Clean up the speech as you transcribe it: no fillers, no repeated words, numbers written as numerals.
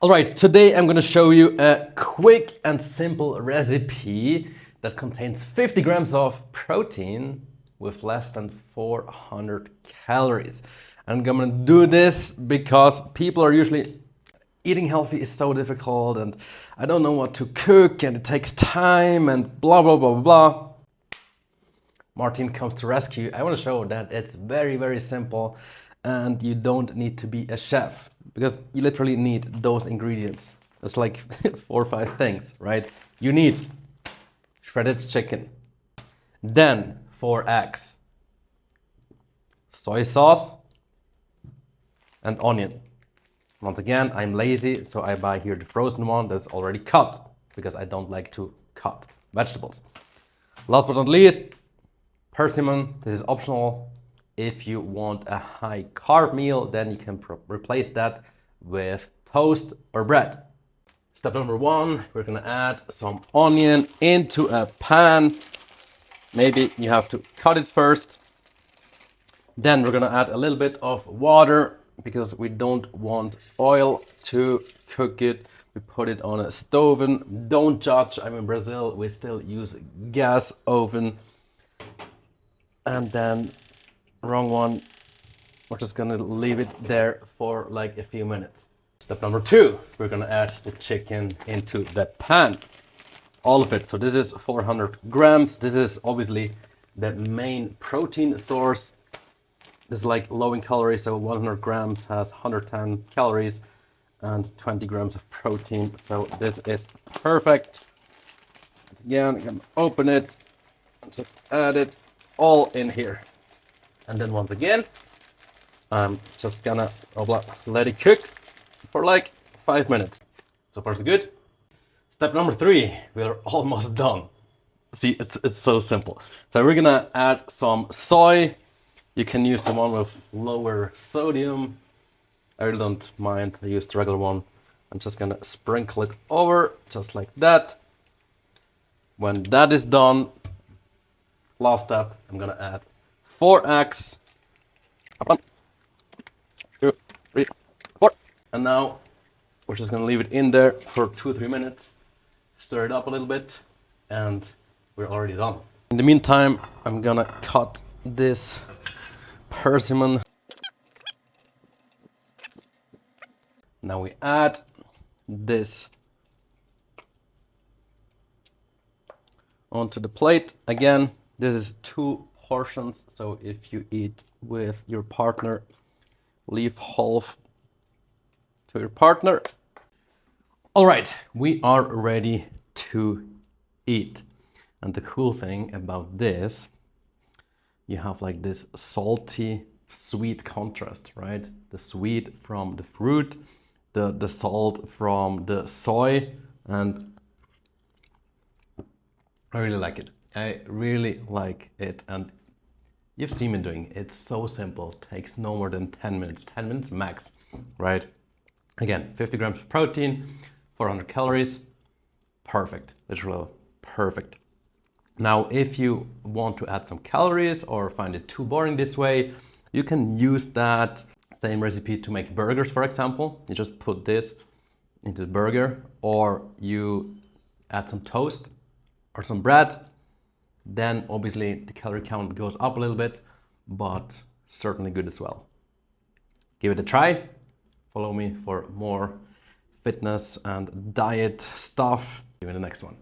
All right, today I'm going to show you a quick and simple recipe that contains 50 grams of protein with less than 400 calories. I'm going to do this because people are usually eating healthy is so difficult and I don't know what to cook and it takes time and blah, blah, blah, blah. Martin comes to rescue. I want to show that it's very, very simple and you don't need to be a chef because you literally need those ingredients. It's like 4 or 5 things, right? You need shredded chicken, then 4 eggs, soy sauce, and onion. Once again, I'm lazy, so I buy here the frozen one that's already cut because I don't like to cut vegetables. Last but not least, persimmon. This is optional. If you want a high carb meal, then you can replace that with toast or bread. Step number 1, we're gonna add some onion into a pan. Maybe you have to cut it first. Then we're gonna add a little bit of water because we don't want oil to cook it. We put it on a stove. Don't judge, I'm in Brazil, we still use gas oven. And then, wrong one, we're just gonna leave it there for like a few minutes. Step number 2, we're gonna add the chicken into that pan. All of it, so this is 400 grams. This is obviously the main protein source. This is like low in calories, so 100 grams has 110 calories and 20 grams of protein. So this is perfect. And again, you can open it and just add it all in here. And then once again, I'm just gonna let it cook for like 5 minutes. So far so good. Step number 3, we're almost done. See, it's so simple. So we're gonna add some soy. You can use the one with lower sodium. I really don't mind, I use the regular one. I'm just gonna sprinkle it over, just like that. When that is done, last step, I'm gonna add 4 eggs. 1, 2, 3, 4. And now we're just gonna leave it in there for 2 or 3 minutes. Stir it up a little bit, and we're already done. In the meantime, I'm gonna cut this persimmon. Now we add this onto the plate. Again, this is 2 portions, so if you eat with your partner, leave half to your partner. All right, we are ready to eat. And the cool thing about this, you have like this salty, sweet contrast, right? The sweet from the fruit, the salt from the soy, and I really like it. I really like it, and you've seen me doing it. It's so simple, takes no more than 10 minutes, 10 minutes max, right? Again, 50 grams of protein, 400 calories, perfect, literally perfect. Now, if you want to add some calories or find it too boring this way, you can use that same recipe to make burgers, for example. You just put this into the burger, or you add some toast or some bread. Then obviously the calorie count goes up a little bit, but certainly good as well. Give it a try. Follow me for more fitness and diet stuff. See you in the next one.